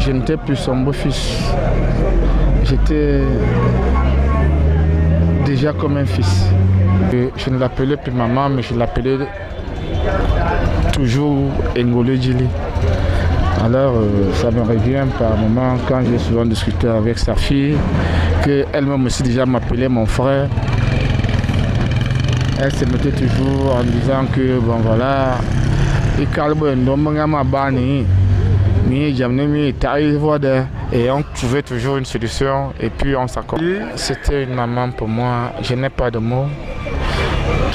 je n'étais plus son beau-fils. J'étais déjà comme un fils. Je ne l'appelais plus maman, mais je l'appelais toujours Ngolo Djili. Alors ça me revient par moment quand j'ai souvent discuté avec sa fille, qu'elle-même aussi déjà m'appelait mon frère. Elle se mettait toujours en disant que bon voilà, et on trouvait toujours une solution et puis on s'accordait. C'était une maman pour moi, je n'ai pas de mots.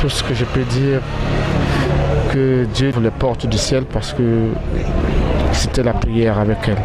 Tout ce que je peux dire, que Dieu ouvre les portes du ciel parce que c'était la prière avec elle.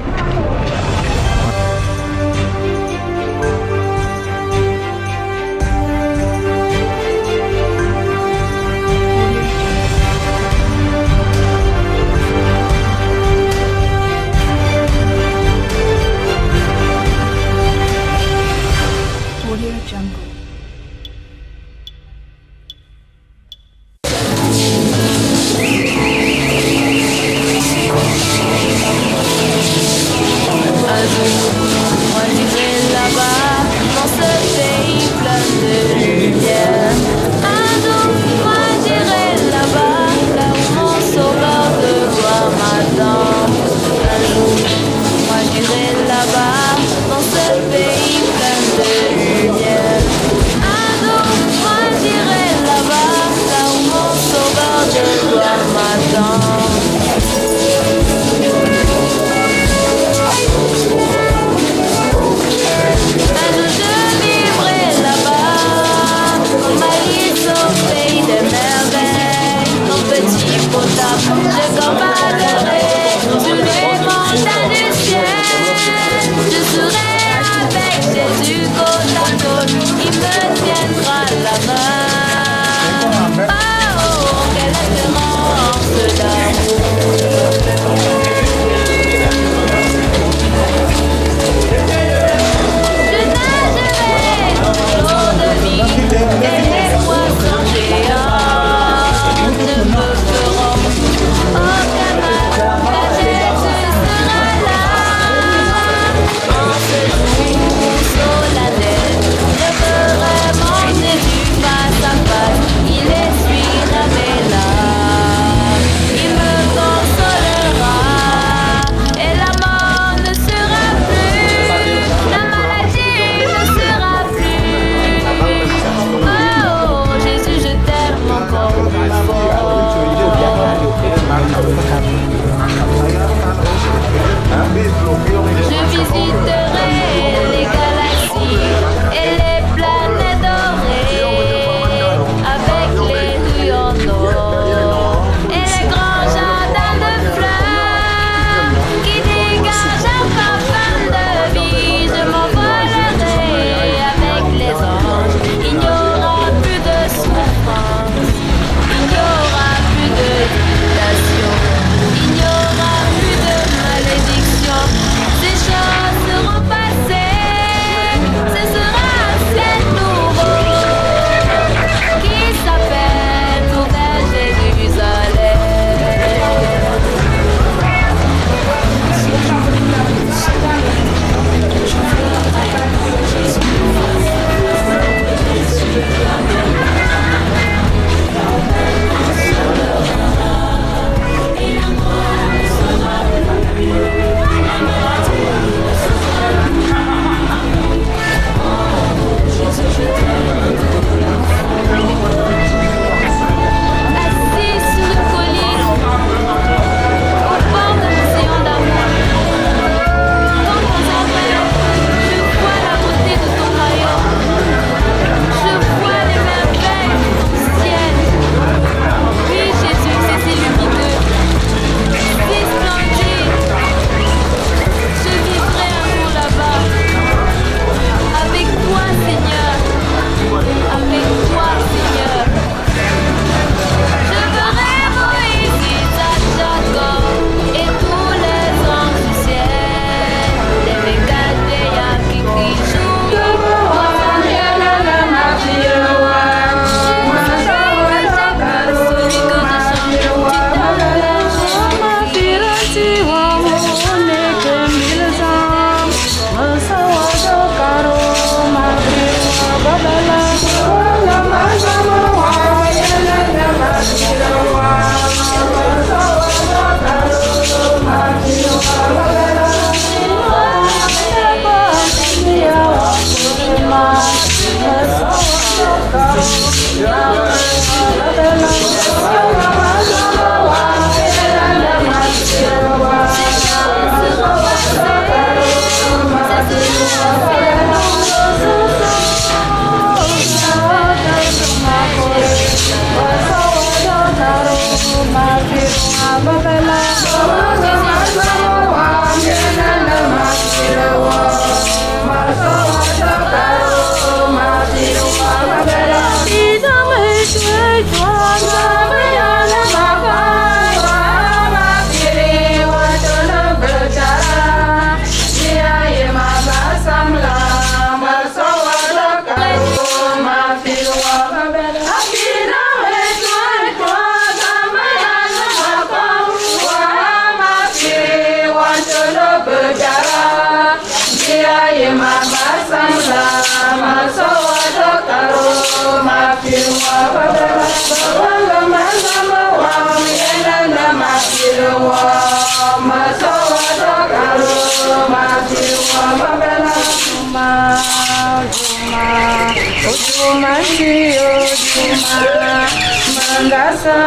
Mangasa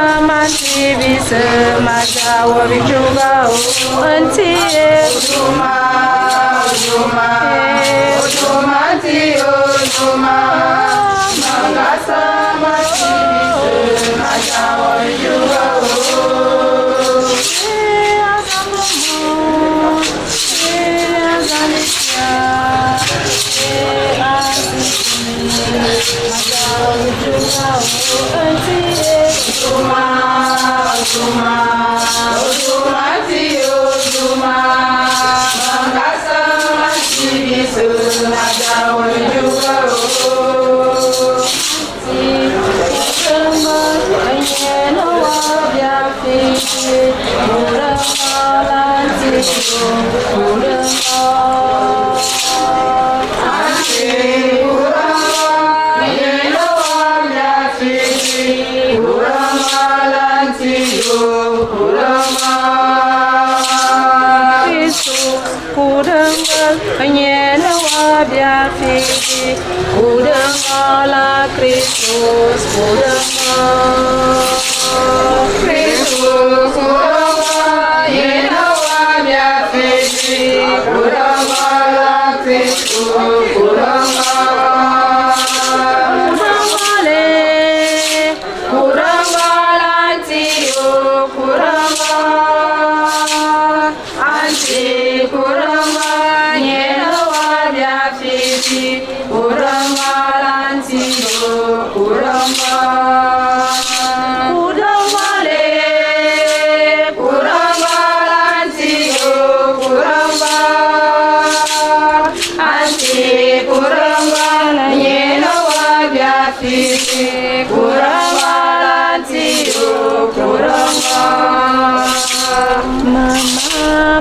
bisa majawa bijuga anti Ujuma ti Ujuma Mangasa bisa majawa bijuga Kristus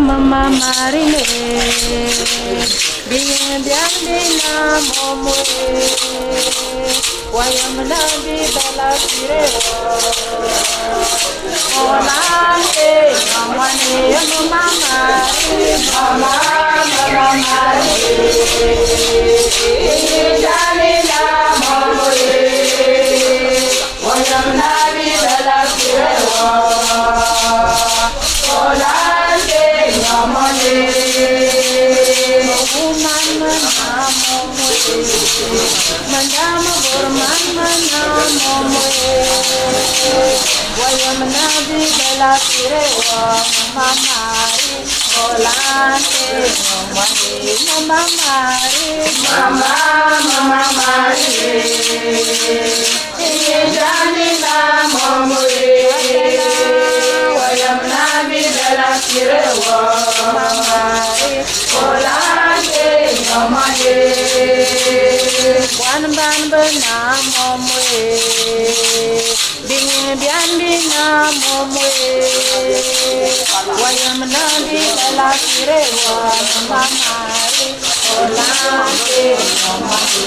Mama Marine, being Biandina Momo, why am I Bella Firewa? Olante, Mama, Janina Momo, why am I Bella Firewa? Mandama Burman Manamo, Wayamanabi Bella Firewa, Mamari, Olante, Mamari, Janina Momuri, Wayamanabi Bella Firewa, Mamari, Olante, Mamari. One band banamo mwe, bing biandi namo mwe. Wayamanabi la firewa mamari, olante mamari,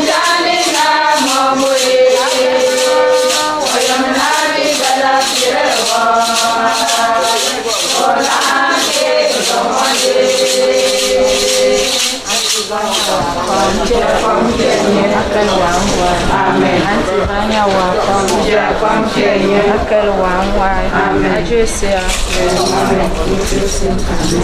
jani namo mwe. Wayamanabi la firewa olante. Amen.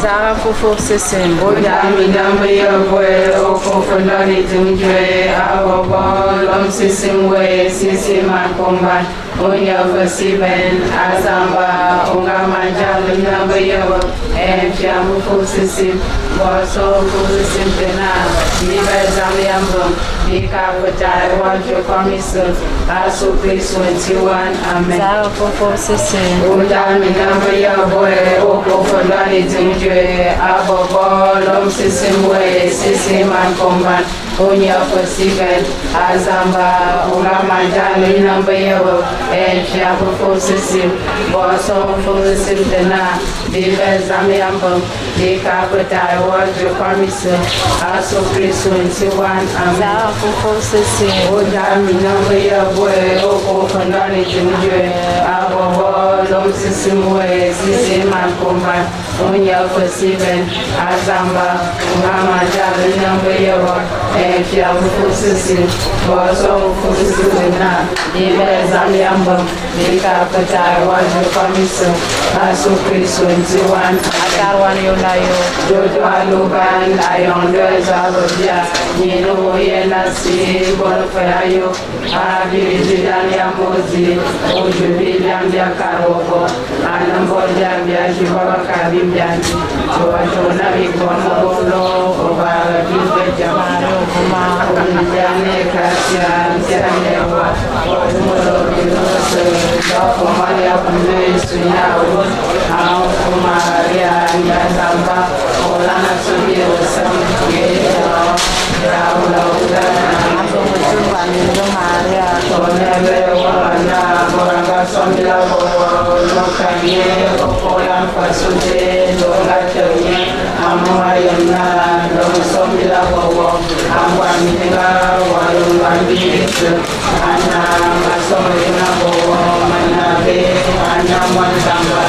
Zara fofo sesen. Oja mi dambe yobwe okofo lori tunjwe abobo lom sisim we sisim akomba. Onya vasiben azamba onga manjalo dambe yobo enfiamu fosisim boso fosisim pena nibe zamiambo bika potai wanjo komisos aso please 21 amen. Zara fofo sesen. Oja mi dambe yobwe okofo lori tunjwe abobo lom sisim we sisim akomba. Unya for Stephen, Azamba, Uramajani number Yabo, and Chiapo for Sissim, Bosso for the Sildana, the Zamiambo, the Capita, was the promise, also Christo and Siwan, and for Sissim, Ojami number Yabo, Oko Fondani Jimmy, our Lom Sissim way, Sissim and Combat, Unya for Stephen, Azamba, Uramajani number Yabo. And she has also for now. The Zamiamba, the Capita was the commission, also Christo and Ziwan, Atarwan Yonayo, Jojo Aluban, Ion Zabia, Nino Yenasi, Bonfayo, Abidania Mozi, Ojubilian Yakarobo, Anambodia Biajiba Kabibian, Joana Bikono, over Gilbert Jamano. Jane Kasia, Janewa, Omo, Maria Pumesina, Maria, Yazamba, Olana Sobio, some Maria, Moranga Somila, Lokanye, Okolan Pasute, Logatone, Amoyana, Somila, Amwamila, Walumbi, Anna, Masomina, Manabe, Anna Mwantamba,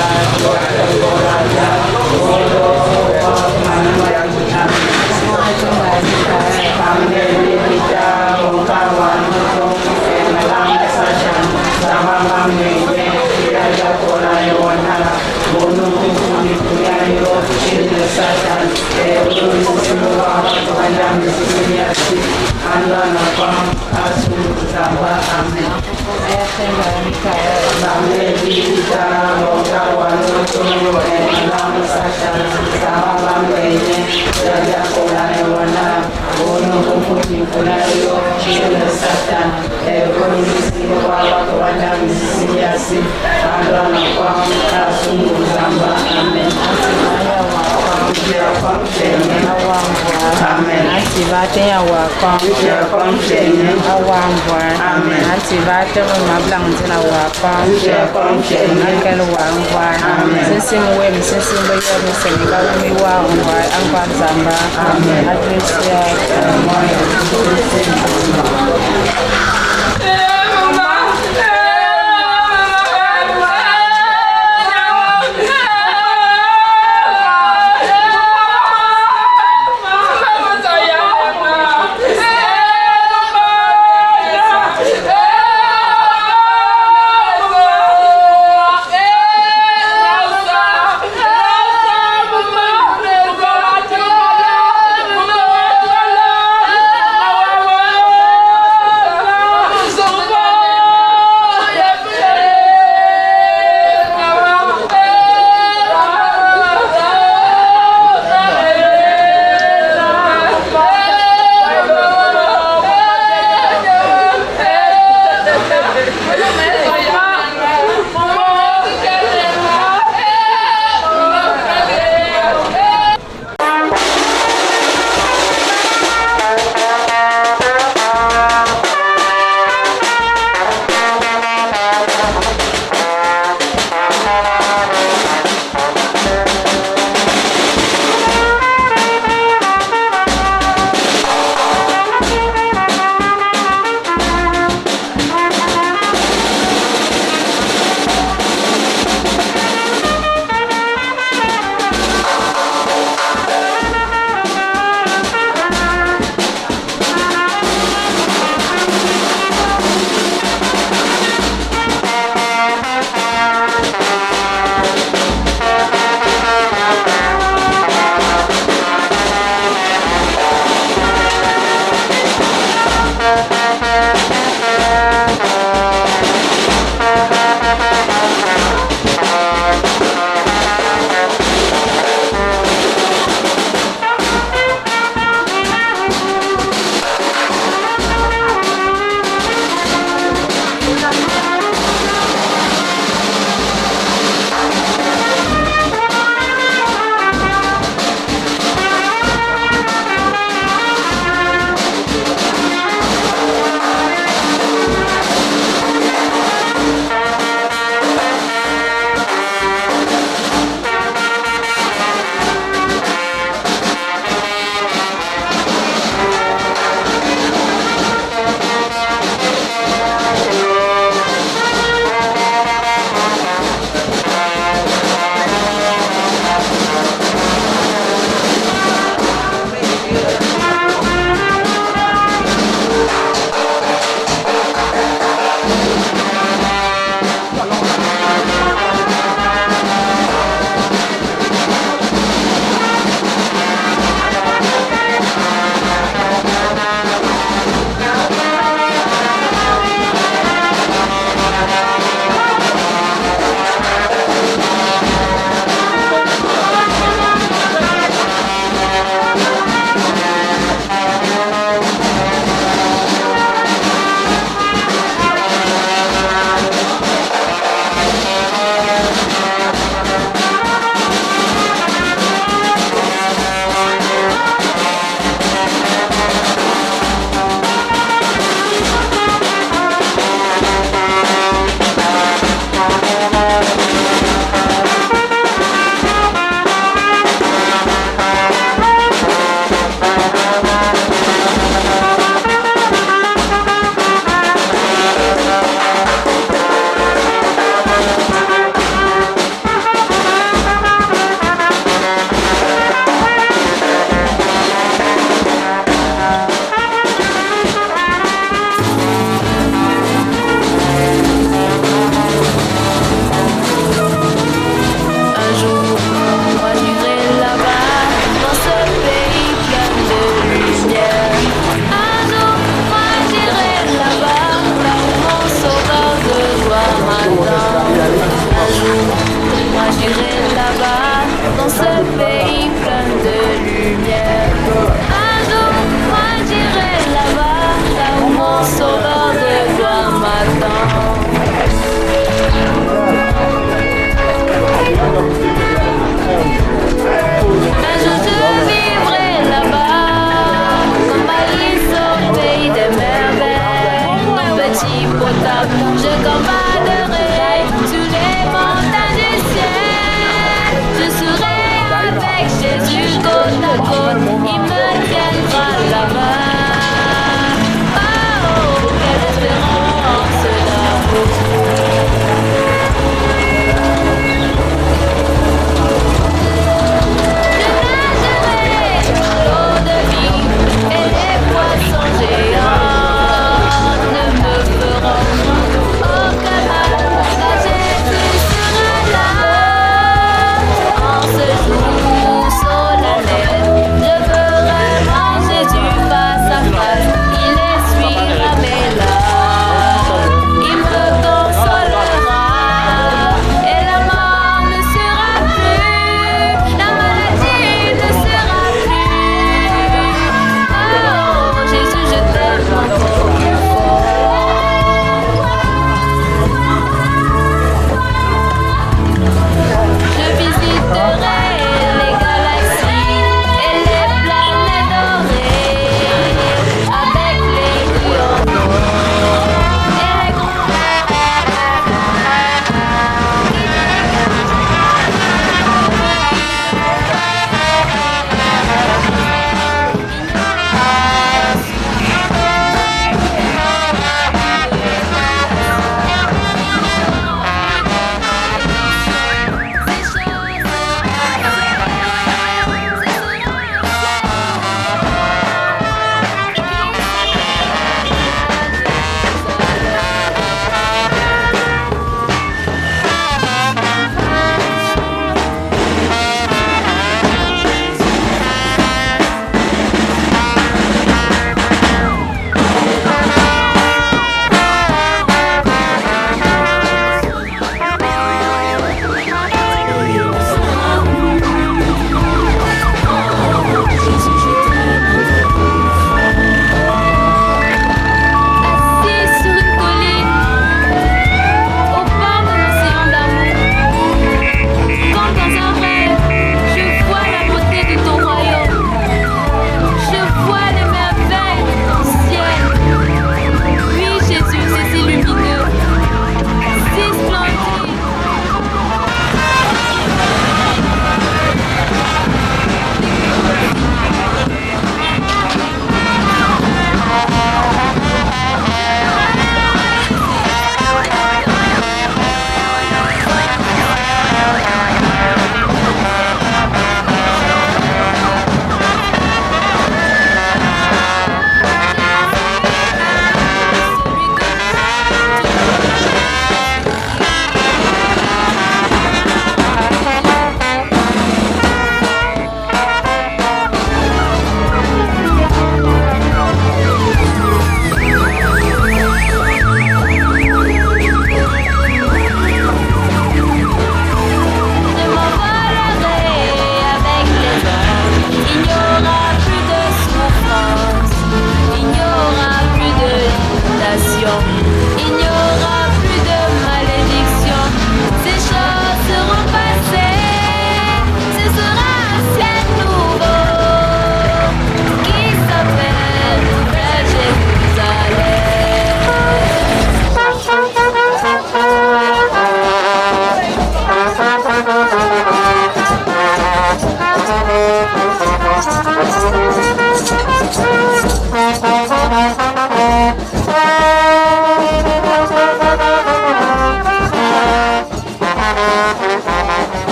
Amen. Activate our function. Amen. Activate my blanks in our function. Uncle Wangwa. Sissing Wim, Sissing the Young Senegal, we Wangwa, Uncle Zamba. Amen.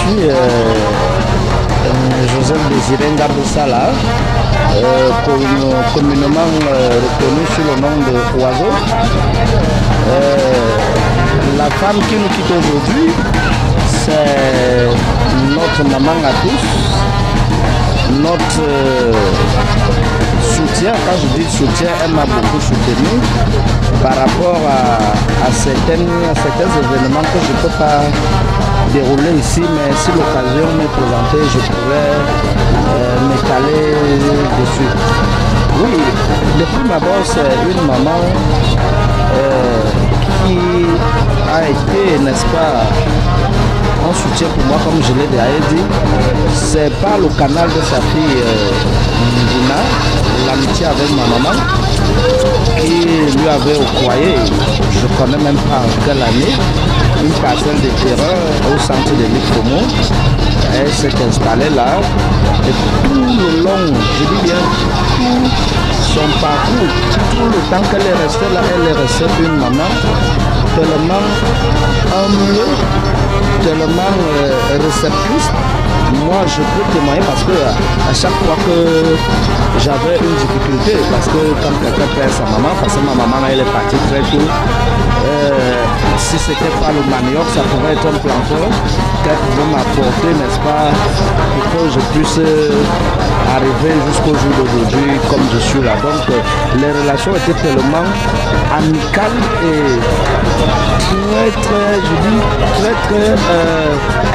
suis Joseph Désiré Ngaboussala, communément reconnu sous le nom de Oiseau. La femme qui nous quitte aujourd'hui, c'est notre maman à tous, notre soutien. Quand je dis soutien, elle m'a beaucoup soutenu par rapport à certains événements que je ne peux pas dérouler ici, mais si l'occasion m'est présentée, je pourrais m'étaler dessus. Oui, depuis ma bosse, c'est une maman qui a été, n'est-ce pas, un soutien pour moi, comme je l'ai déjà dit. C'est par le canal de sa fille Ndina, l'amitié avec ma maman, qui lui avait octroyé, je ne connais même pas en quelle année, une parcelle de terrain au centre de l'île Como. Elle s'est installée là et tout le long, je dis bien tout son parcours, tout le temps qu'elle est restée là, elle est restée une maman tellement humble, tellement réceptrice. Moi je peux témoigner parce que à chaque fois que j'avais une difficulté, parce que quand quelqu'un perd sa maman, parce que ma maman elle est partie très tôt, si c'était pas le manioc, ça pourrait être un planteur qu'elle pouvait m'apporter, n'est-ce pas, pour que je puisse arriver jusqu'au jour d'aujourd'hui comme je suis là. Donc les relations étaient tellement amicales et très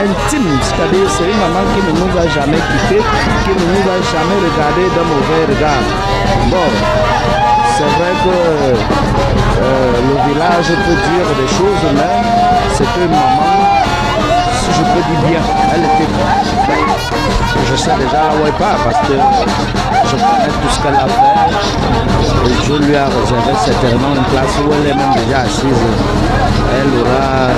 intimes. C'est-à-dire c'est une maman qui ne nous a jamais quittés, qui ne nous a jamais regardé d'un mauvais regard. Bon, c'est vrai que le village peut dire des choses, mais c'était une maman, si je peux dire bien, elle était belle. Je sais déjà où elle part parce que je connais tout ce qu'elle a fait et Dieu lui a réservé certainement une place où elle est même déjà assise. Elle aura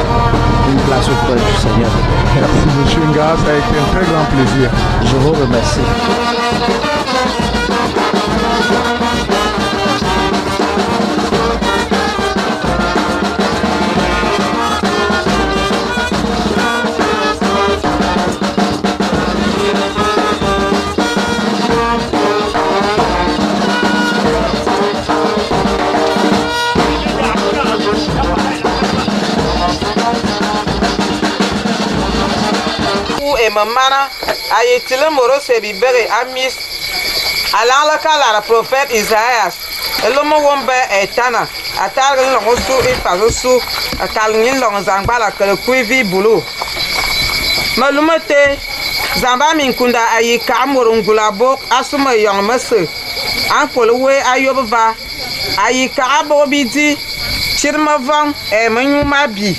une place auprès du Seigneur. Merci M. Nga, ça a été un très grand plaisir. Je vous remercie. Mana ayetile moro sebi bere amis alala kala prophète Isaïas elomo wombe etana atal lonsu ifarusu atal ngin long zangbala kele kuivi bulu malumete zamba min kunda ayi ka morungula bok asuma yong mese ankolowe ayobva ayi ka abobidi chirma van e manyuma bi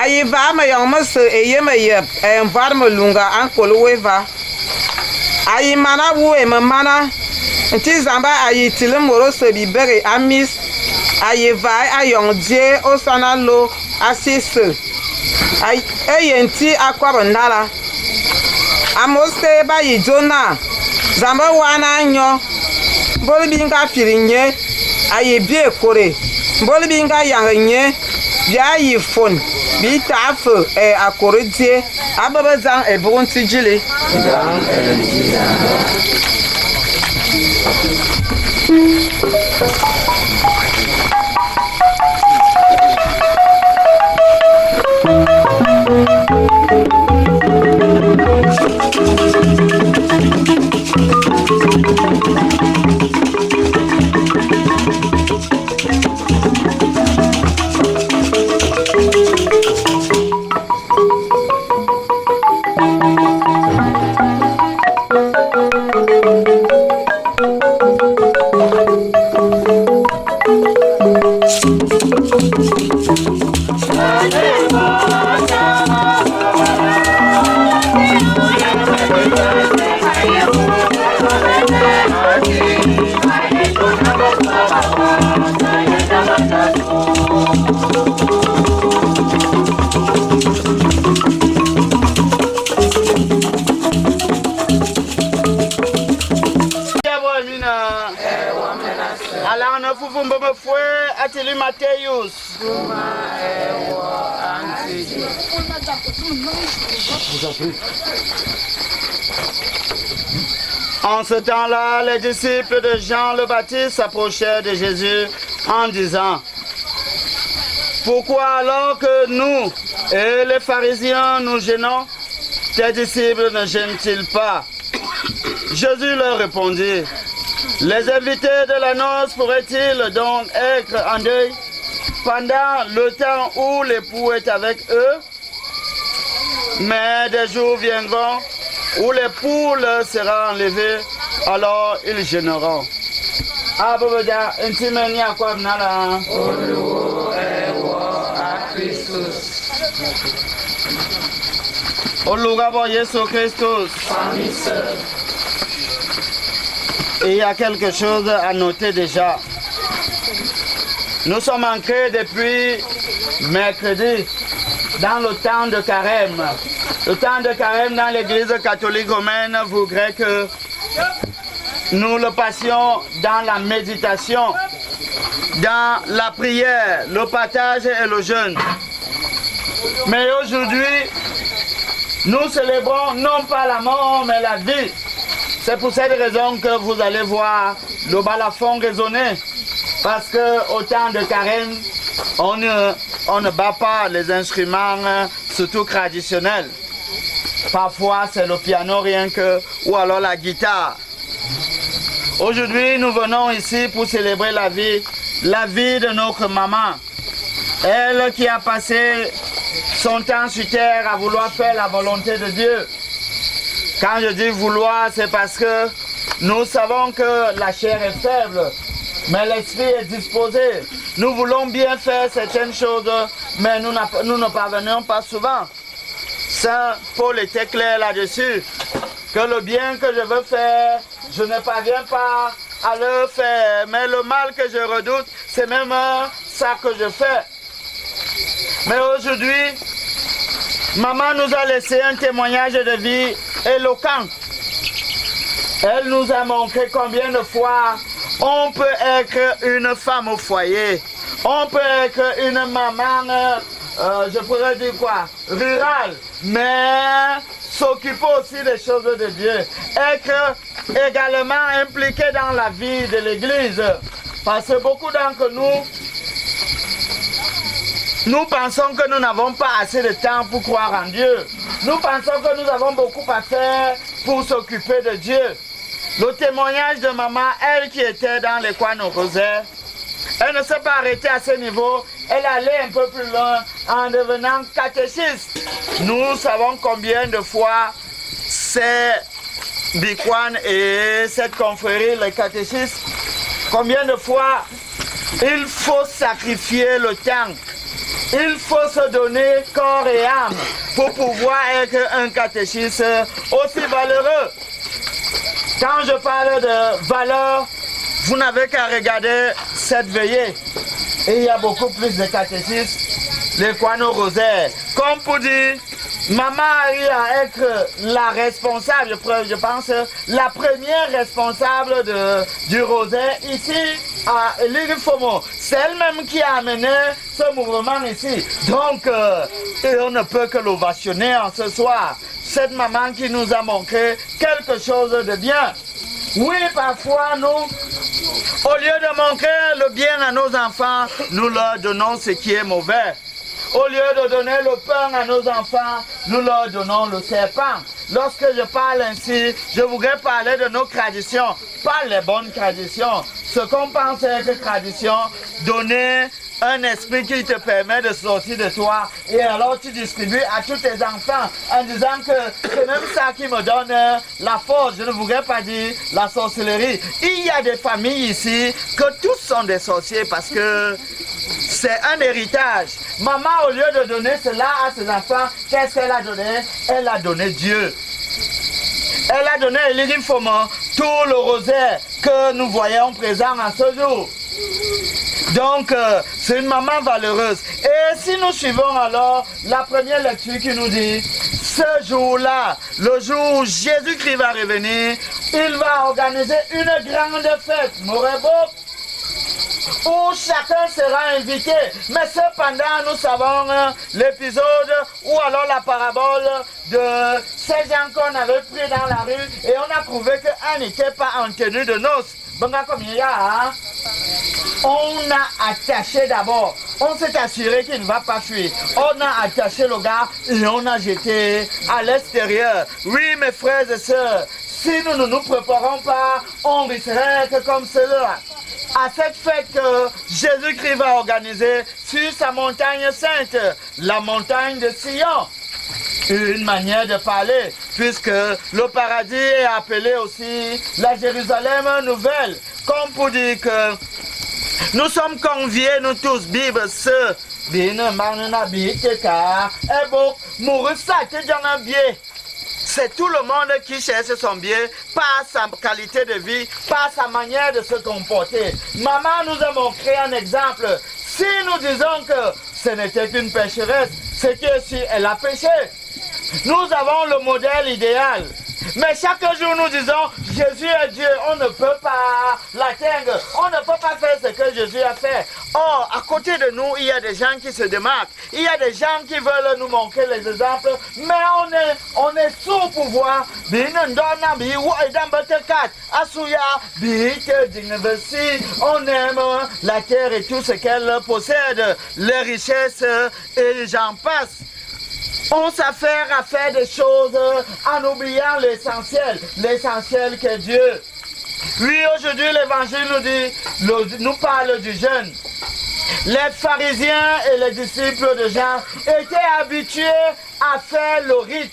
ayi va ma yong mese e yema yeb e var ma lunga ankolo we va ayi mana wu e ma mana nti zamba ayi tile moro se bi bere amis ayi va ayong die osana lo asise ayi eyenti akwabo ndala amoste ba yi jona zamba wana nyo boli binga firinye ayi bi ekore boli binga yang nye bia yi fon bi tafu e akoridie ababa zan e burunti jili Alana fufumbo mfwe atili Mateus. Duma ewo anti En ce temps-là, les disciples de Jean le Baptiste s'approchèrent de Jésus en disant: pourquoi alors que nous et les pharisiens nous gênons, tes disciples ne gênent-ils pas? Jésus leur répondit: les invités de la noce pourraient-ils donc être en deuil pendant le temps où l'époux est avec eux? Mais des jours viendront où l'époux leur sera enlevé, alors ils gêneront. Aboboda, intimeni akwa nala. Olu ewo a Christus. Olugabo Yesu Christus. Et il y a quelque chose à noter déjà. Nous sommes ancrés depuis mercredi dans le temps de carême. Le temps de carême dans l'église catholique romaine voudrait que nous le passions dans la méditation, dans la prière, le partage et le jeûne. Mais aujourd'hui, nous célébrons non pas la mort, mais la vie. C'est pour cette raison que vous allez voir le balafon résonner. Parce qu'au temps de carême, on ne bat pas les instruments, surtout traditionnels. Parfois, c'est le piano rien que, ou alors la guitare. Aujourd'hui, nous venons ici pour célébrer la vie de notre maman. Elle qui a passé son temps sur terre à vouloir faire la volonté de Dieu. Quand je dis vouloir, c'est parce que nous savons que la chair est faible, mais l'esprit est disposé. Nous voulons bien faire certaines choses, mais nous ne parvenons pas souvent. Saint Paul était clair là-dessus, que le bien que je veux faire, je ne parviens pas à le faire, mais le mal que je redoute, c'est même ça que je fais. Mais aujourd'hui, maman nous a laissé un témoignage de vie éloquent. Elle nous a montré combien de fois on peut être une femme au foyer, on peut être une maman, je pourrais dire quoi, rurale, mais s'occuper aussi des choses de Dieu, être également impliqué dans la vie de l'Église. Parce que beaucoup d'entre nous pensons que nous n'avons pas assez de temps pour croire en Dieu. Nous pensons que nous avons beaucoup à faire pour s'occuper de Dieu. Le témoignage de maman, elle qui était dans les coins au rosaire, elle ne s'est pas arrêtée à ce niveau, elle allait un peu plus loin en devenant catéchiste. Nous savons combien de fois ces Bikwan et cette confrérie, les catéchistes, combien de fois il faut sacrifier le temps. Il faut se donner corps et âme pour pouvoir être un catéchiste aussi valeureux. Quand je parle de valeur, vous n'avez qu'à regarder cette veillée. Et il y a beaucoup plus de catéchistes, les Kwano Rosaire. Comme pour dire, maman arrive à être la responsable, je pense, la première responsable du Rosaire ici à l'île Fomo. C'est elle-même qui a amené ce mouvement ici. Donc, on ne peut que l'ovationner en ce soir. Cette maman qui nous a montré quelque chose de bien. Oui, parfois, nous, au lieu de montrer le bien à nos enfants, nous leur donnons ce qui est mauvais. Au lieu de donner le pain à nos enfants, nous leur donnons le serpent. Lorsque je parle ainsi, je voudrais parler de nos traditions, pas les bonnes traditions. Ce qu'on pense être tradition, donner un esprit qui te permet de sortir de toi et alors tu distribues à tous tes enfants en disant que c'est même ça qui me donne la force. Je ne voudrais pas dire la sorcellerie. Il y a des familles ici que tous sont des sorciers parce que c'est un héritage. Maman, au lieu de donner cela à ses enfants, qu'est-ce qu'elle a donné? Elle a donné Dieu. Elle a donné Elie Fomo tout le rosaire que nous voyons présent en ce jour. Donc, c'est une maman valeureuse. Et si nous suivons alors la première lecture qui nous dit, ce jour-là, le jour où Jésus-Christ va revenir, il va organiser une grande fête. Morebo, où chacun sera invité. Mais cependant, nous savons l'épisode ou alors la parabole de ces gens qu'on avait pris dans la rue et on a trouvé qu'un n'était pas en tenue de noces. On a attaché d'abord, on s'est assuré qu'il ne va pas fuir. On a attaché le gars et on a jeté à l'extérieur. Oui, mes frères et sœurs, si nous ne nous préparons pas, on risquerait que comme cela. À cette fête que Jésus-Christ va organiser sur sa montagne sainte, la montagne de Sion. Une manière de parler, puisque le paradis est appelé aussi la Jérusalem nouvelle, comme pour dire que nous sommes conviés, nous tous, Bible, ce, c'est tout le monde qui cherche son bien par sa qualité de vie, par sa manière de se comporter. Maman nous a montré un exemple. Si nous disons que ce n'était qu'une pécheresse, c'est que si elle a péché. Nous avons le modèle idéal. Mais chaque jour nous disons, Jésus est Dieu, on ne peut pas l'atteindre, on ne peut pas faire ce que Jésus a fait. Or, à côté de nous, il y a des gens qui se démarquent, il y a des gens qui veulent nous montrer les exemples, mais on est sous pouvoir. On aime la terre et tout ce qu'elle possède, les richesses et j'en passe. On s'affaire à faire des choses en oubliant l'essentiel que Dieu. Oui, aujourd'hui l'évangile nous parle du jeûne. Les pharisiens et les disciples de Jean étaient habitués à faire le rite.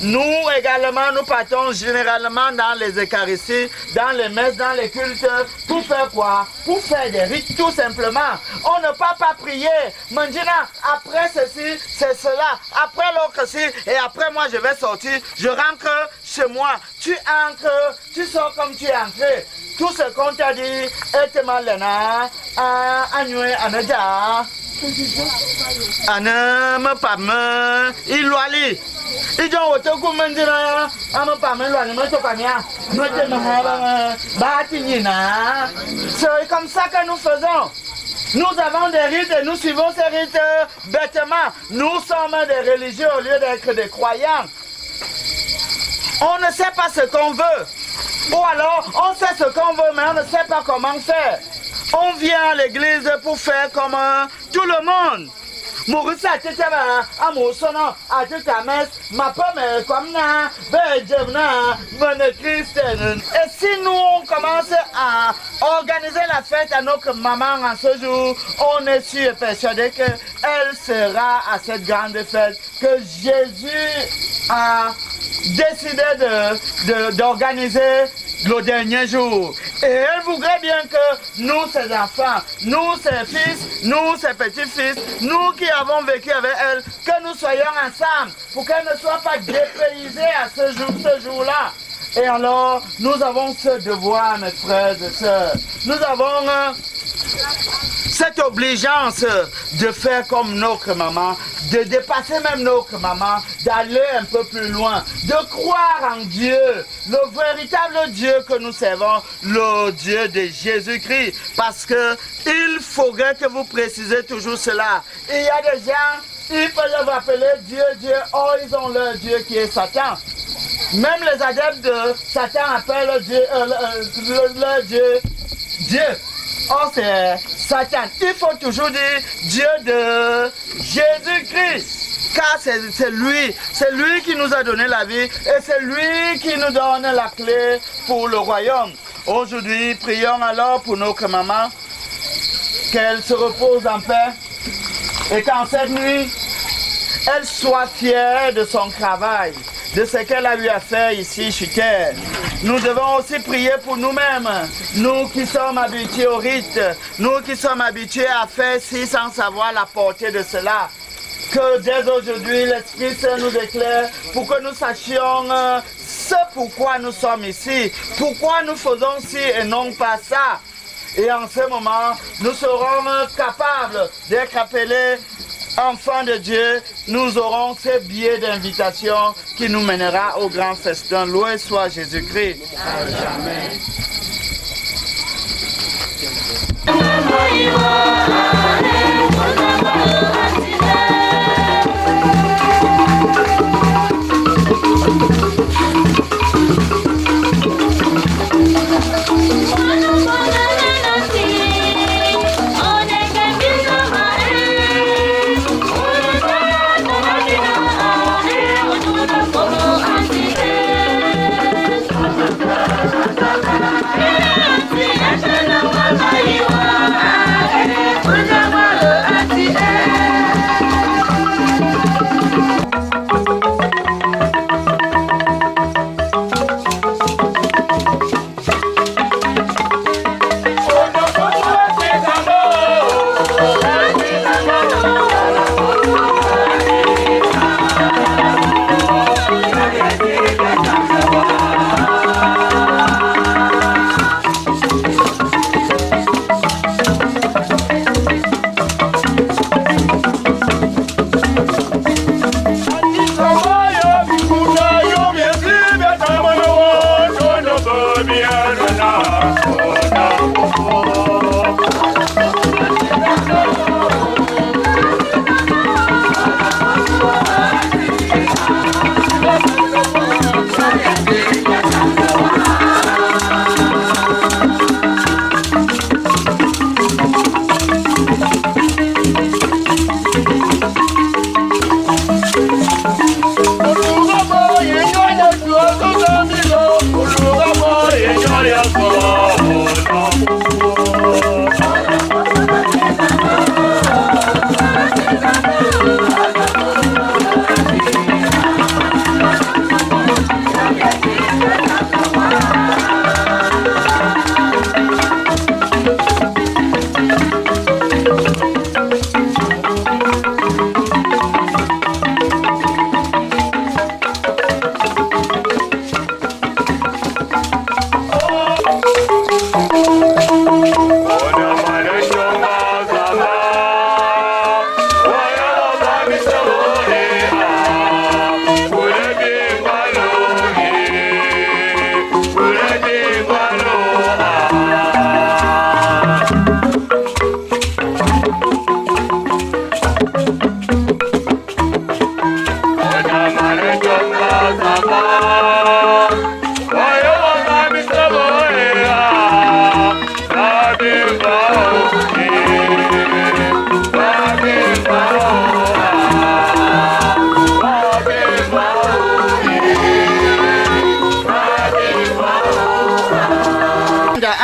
Nous également, nous partons généralement dans les Eucharisties, dans les messes, dans les cultes, pour faire quoi? Pour faire des rites, tout simplement. On ne peut pas prier. Maintenant, après ceci, c'est cela. Après l'autre ci, et après moi je vais sortir, je rentre chez moi. Tu entres, tu sors comme tu es entré. Tout ce qu'on t'a dit est malena, annué, anaja. Ana me pame iluali ijo wotoku mandira ama pame luali me tokania me te mahaba batinina. C'est comme ça que nous faisons. Nous avons des rites et nous suivons ces rites bêtement. Nous sommes des religieux au lieu d'être des croyants. On ne sait pas ce qu'on veut. Ou alors, on sait ce qu'on veut, mais on ne sait pas comment faire. On vient à l'église pour faire comme tout le monde. Et si nous on commence à organiser la fête à notre maman en ce jour, on est sûr et persuadé qu'elle sera à cette grande fête que Jésus a décidé d'organiser le dernier jour. Et elle voudrait bien que nous, ses enfants, nous, ses fils, nous, ses petits-fils, nous qui avons vécu avec elle, que nous soyons ensemble pour qu'elle ne soit pas dépaysée à ce jour-là. Et alors, nous avons ce devoir, mes frères et sœurs. Nous avons cette obligeance de faire comme notre maman, de dépasser même notre maman, d'aller un peu plus loin, de croire en Dieu, le véritable Dieu que nous servons, le Dieu de Jésus-Christ. Parce que il faudrait que vous précisez toujours cela. Il y a des gens, ils peuvent appeler Dieu, Dieu, or ils ont leur Dieu qui est Satan. Même les adeptes de Satan appellent Dieu, leur Dieu, Dieu. Or c'est Satan. Il faut toujours dire Dieu de Jésus-Christ. Car c'est lui qui nous a donné la vie et c'est lui qui nous donne la clé pour le royaume. Aujourd'hui, prions alors pour notre maman, qu'elle se repose en paix et qu'en cette nuit, elle soit fière de son travail, de ce qu'elle a eu à faire ici sur terre. Nous devons aussi prier pour nous-mêmes, nous qui sommes habitués au rite, nous qui sommes habitués à faire ci sans savoir la portée de cela. Que dès aujourd'hui l'Esprit Saint nous éclaire pour que nous sachions ce pourquoi nous sommes ici, pourquoi nous faisons ci et non pas ça. Et en ce moment, nous serons capables d'être appelés enfants de Dieu. Nous aurons ce billet d'invitation qui nous mènera au grand festin. Loué soit Jésus-Christ. Amen.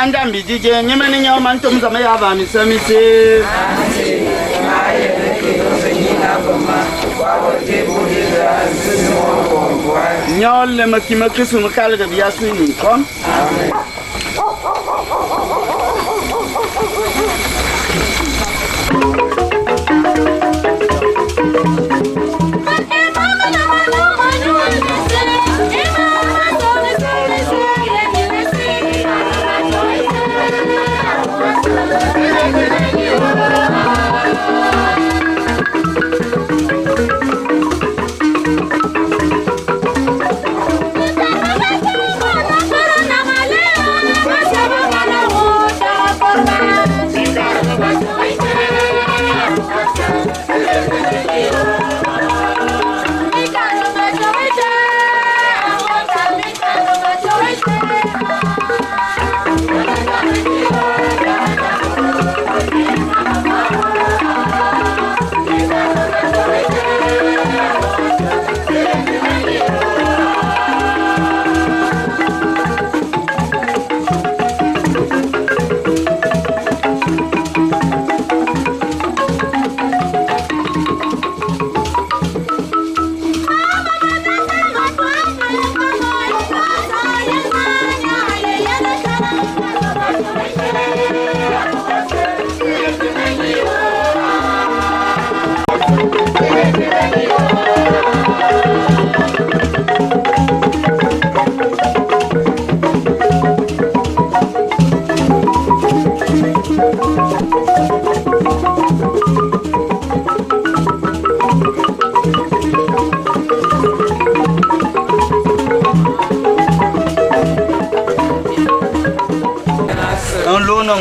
Andambi DJ nyemeni nyoma ntomza ya ba misamise nyole makima kisu makala biya swini kom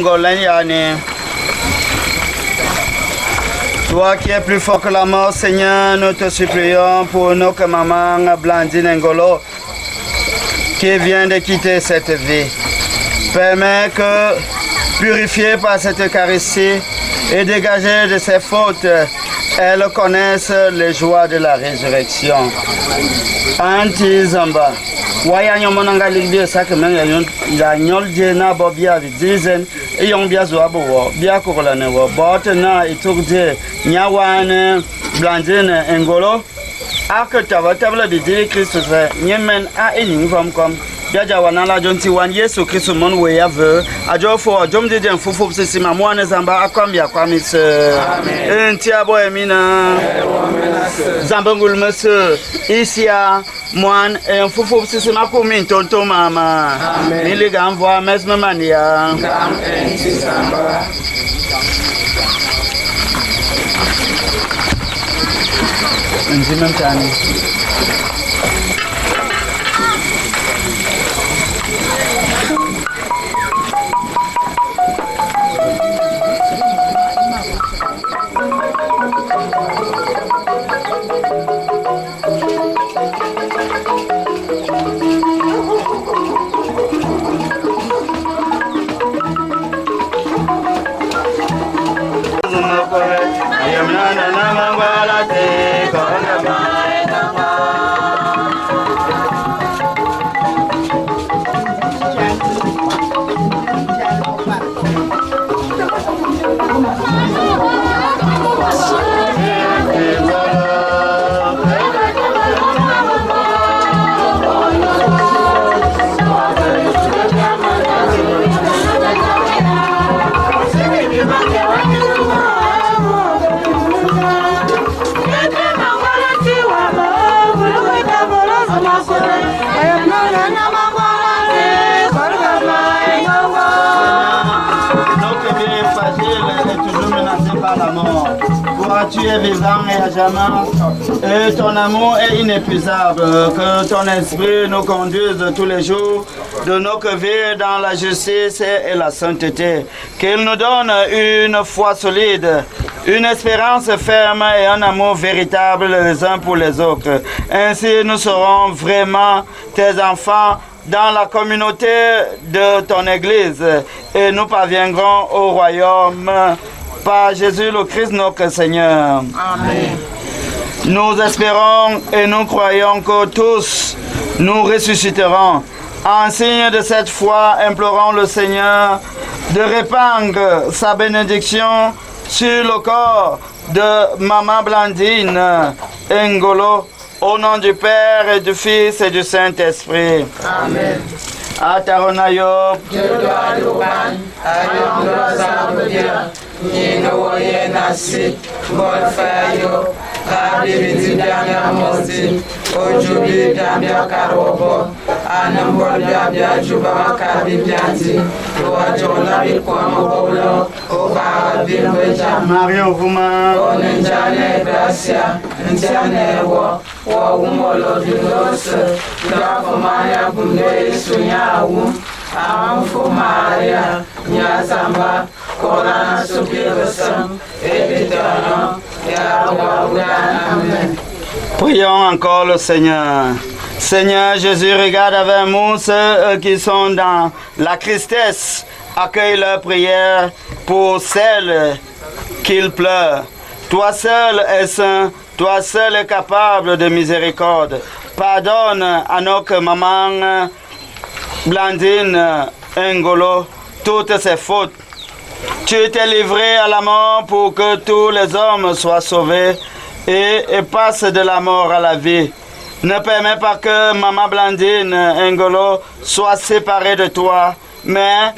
ngolani yani Toi qui es plus fort que la mort, Seigneur, nous te supplions pour notre maman Blandine Ngolo qui vient de quitter cette vie. Permets que, purifiée par cette Eucharistie et dégagée de ses fautes, elle connaisse les joies de la résurrection. Anti Zamba. Waya nyomonanga libye sakmen ya nyol na bobia dizen e yon bia zo abo bia kokola ne wo bot na itugde nyawane Blandine Ngolo akata watabla bi de Christ se nyemen a enin vom kom Jaja wanala jonti wan Yesu Kristo mon we ave ajo fo jom de den fufu sisi mamwane zamba akwambia kwamis amen enti abo emina zamba ngul monsieur isia moine en fufu sisi makomi tonto mama amen ile gamvo mesme mania enti zamba enti mentani Tu es vivant et à jamais, et ton amour est inépuisable, que ton esprit nous conduise tous les jours de notre vie dans la justice et la sainteté, qu'il nous donne une foi solide, une espérance ferme et un amour véritable les uns pour les autres. Ainsi nous serons vraiment tes enfants dans la communauté de ton Église et nous parviendrons au royaume par Jésus le Christ notre Seigneur. Amen. Nous espérons et nous croyons que tous nous ressusciterons. En signe de cette foi, implorons le Seigneur de répandre sa bénédiction sur le corps de Maman Blandine Ngolo, au nom du Père et du Fils et du Saint-Esprit. Amen. Ataronayo, Nino yenasi bolfayo abiri damya mozi ojubi damya karobo anambol damya juba kabibyanti wajona bikwamo bolo oba bilweja Mario Vuma onenjane gracia njane wo umolo dinos grafo Maria bunde sunyawu Amfu Maria nyazamba Korana subirasam évidemment Amen. Prions encore le Seigneur. Seigneur Jésus, regarde avec nous ceux qui sont dans la tristesse. Accueille leur prière pour celles qu'ils pleurent. Toi seul es saint, toi seul es capable de miséricorde. Pardonne à notre maman Blandine Ngolo toutes ses fautes. Tu t'es livré à la mort pour que tous les hommes soient sauvés et passent de la mort à la vie. Ne permets pas que Maman Blandine Ngolo soit séparée de toi, mais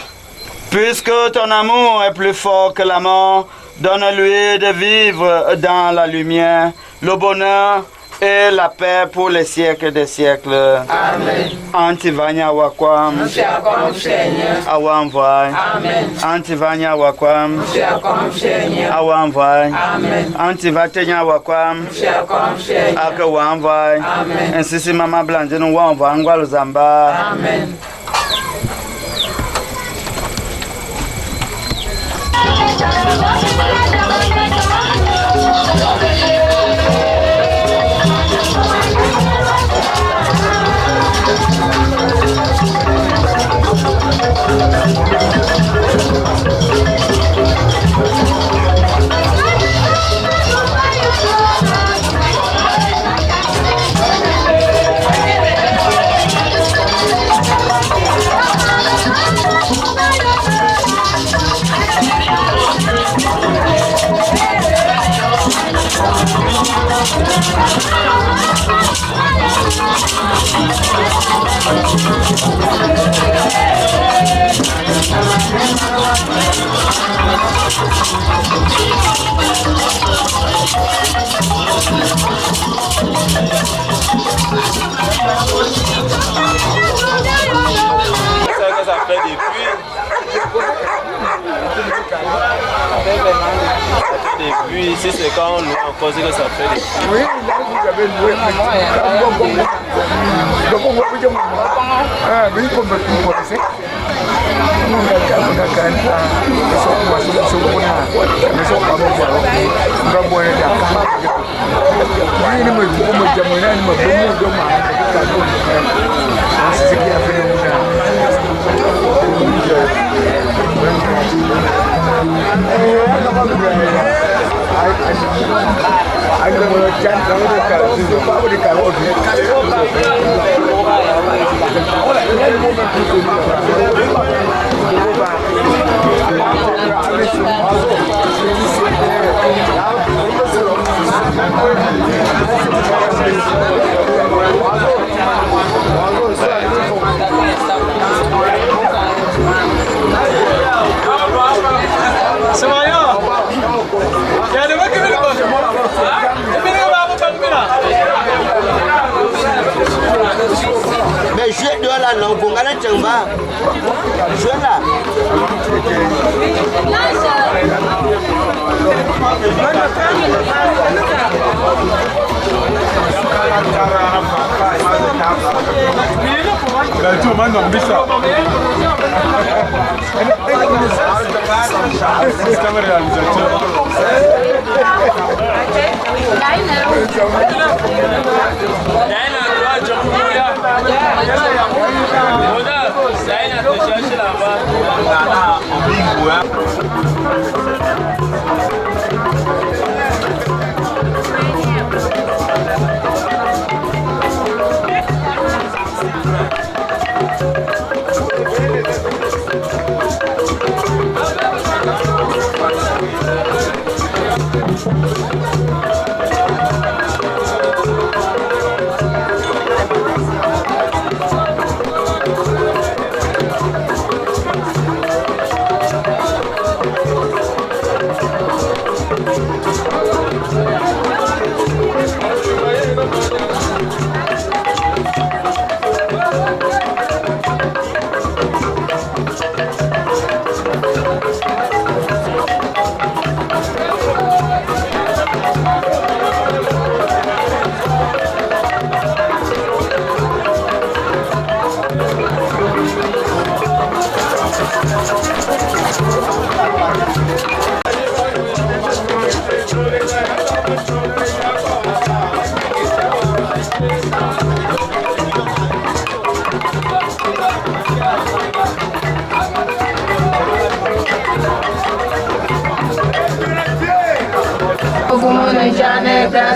puisque ton amour est plus fort que la mort, donne-lui de vivre dans la lumière, le bonheur et la paix pour les siècles des siècles. Amen. Antivanya wakwam. Awamvai. Amen. Antivanya wakwam. Awamvai. Amen. Antivatenya wakwam. Akawamvai. Amen. Ensisi Mama Blandine wamva ngwalu zamba. Amen. Ça fait depuis. Depuis, si c'est quand on loue encore, c'est que ça fait des... Oui, vous avez loué. Donc on voit bien. Ah, mais comme vous connaissez. Mais je dois la langue, on va la tchamba. Je la.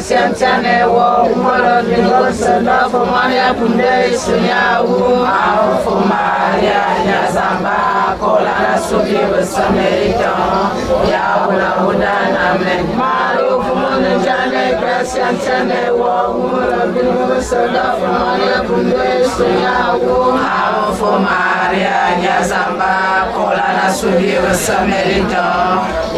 Sianchane wo umoro bingo sana fomania bunde sunyawu au fomaria nyazamba kola na subi besamerita ya wala udana men maru fomone jane sianchane wo umoro bingo sana fomania bunde sunyawu au fomaria nyazamba kola na subi besamerita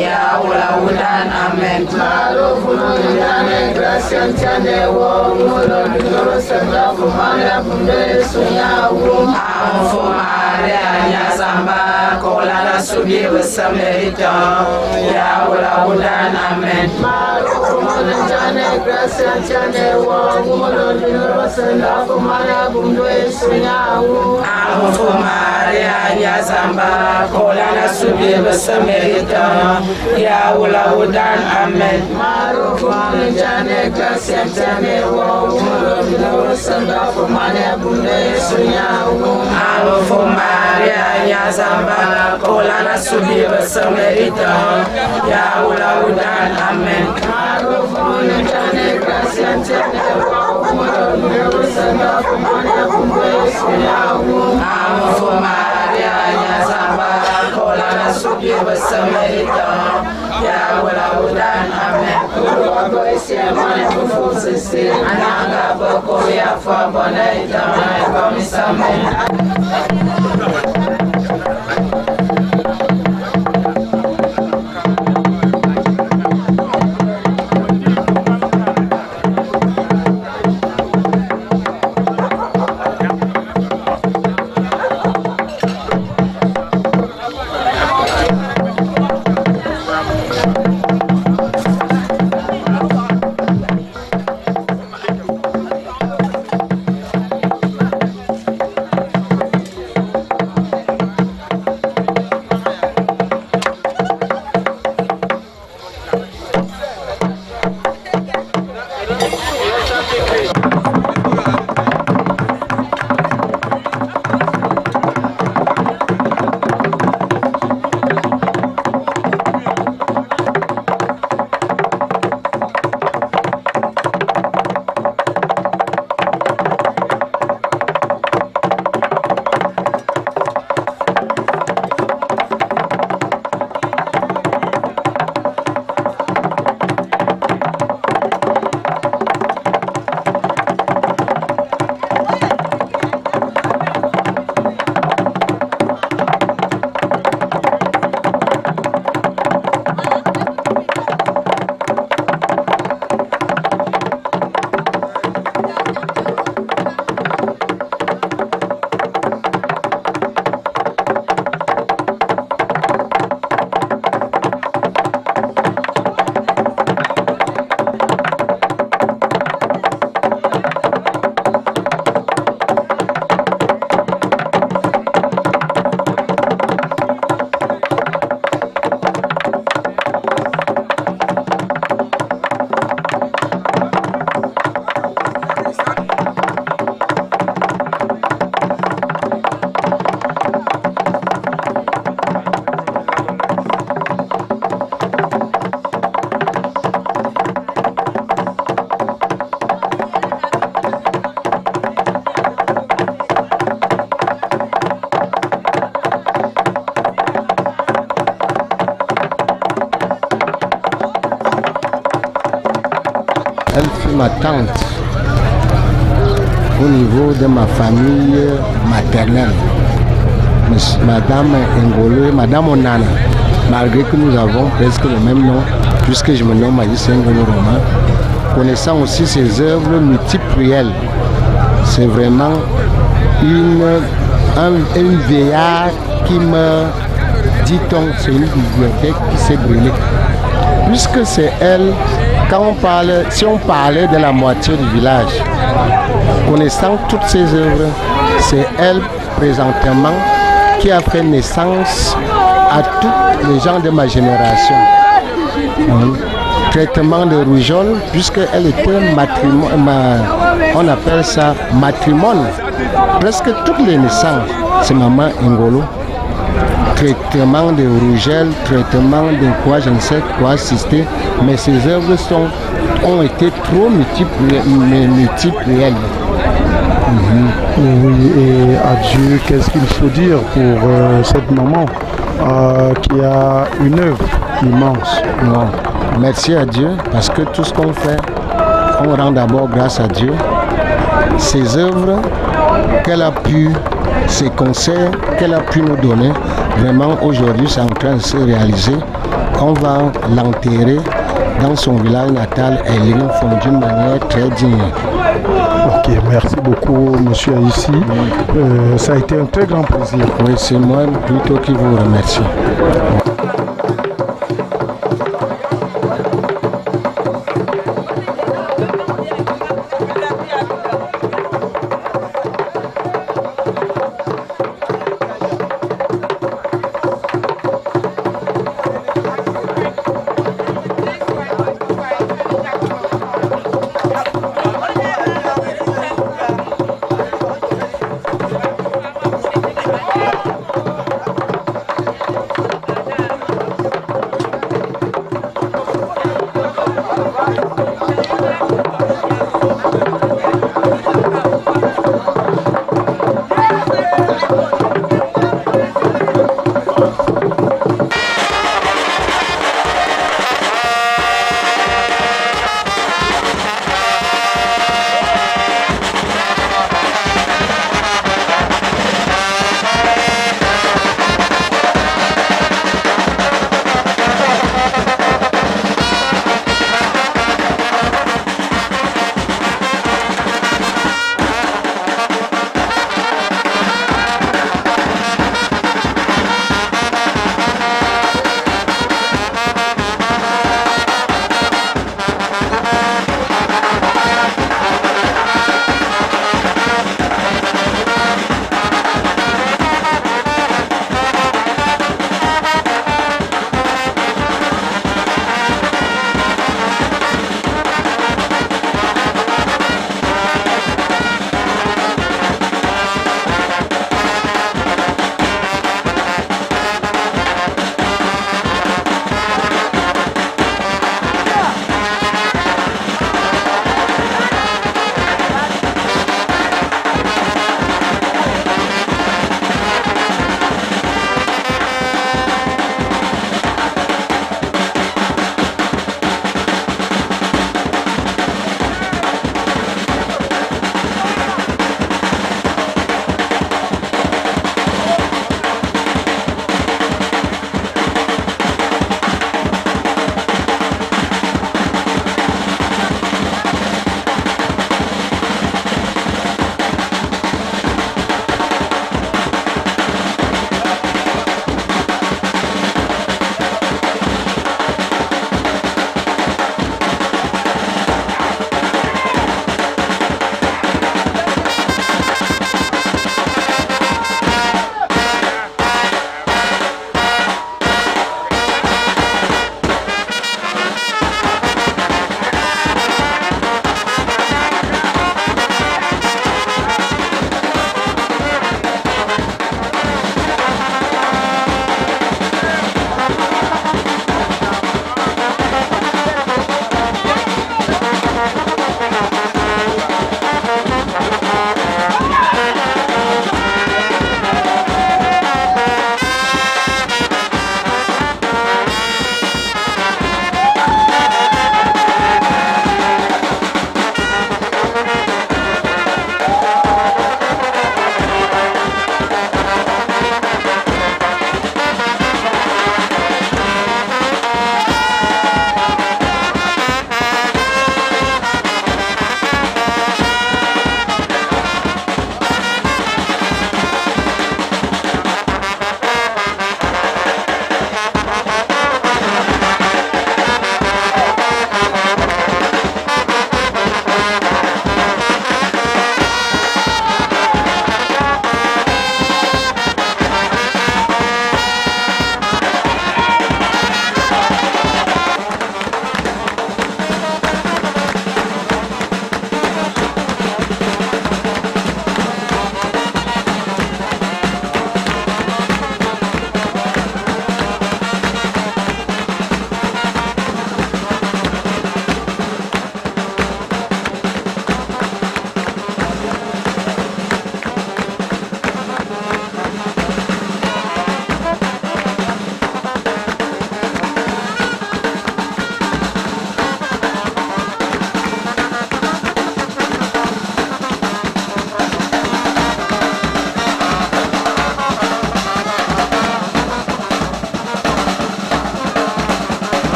ya wala udana men maru fomone jane Gracias, Chane, wo, muro, muro, senda, fumania, bunde, sunyawu, Maria, Nyazamba, Kola, la subi, Samerita, ya, wala, udan, amen. Gracias, Chane, wo, muro, muro, senda, fumania, bunde, sunyawu, Maria, Nyazamba, Kola, la subi, Samerita, ya, wala, udan, amen. Jane gracia jane wo umuro binoro sanda fomane bunde sunyawu alfo Maria nyazamba kola na subi besamerita ya ula udan amen alfo jane gracia jane wo umuro binoro sanda fomane bunde sunyawu alfo Maria nyazamba kola na subi besamerita ya ula udan amen Elle fut ma tante au niveau de ma famille maternelle. Madame Ngolo, Madame Onana, malgré que nous avons presque le même nom, puisque je me nomme Alice Ngolo Roman, connaissant aussi ses œuvres multipliées. C'est vraiment une vieillard qui me dit-on, c'est une bibliothèque qui s'est brûlée. Puisque c'est elle, si on parlait de la moitié du village, connaissant toutes ses œuvres, c'est elle présentement qui a fait naissance à tous les gens de ma génération. Traitement de rougeole, puisqu'elle était on appelle ça matrimoine. Presque toutes les naissances, c'est maman Ngolo. Traitement de rougeole, traitement de quoi, je ne sais quoi assister, mais ces œuvres ont été trop multipliées. Oui, et adieu, qu'est-ce qu'il faut dire pour cette maman qui a une œuvre immense? Non. Merci à Dieu, parce que tout ce qu'on fait, on rend d'abord grâce à Dieu. Ces œuvres qu'elle a pu, ces conseils qu'elle a pu nous donner, vraiment aujourd'hui c'est en train de se réaliser. On va l'enterrer dans son village natal et ils le font d'une manière très digne. Ok, merci beaucoup monsieur Aïssi. Ça a été un très grand plaisir. Oui, c'est moi plutôt qui vous remercie.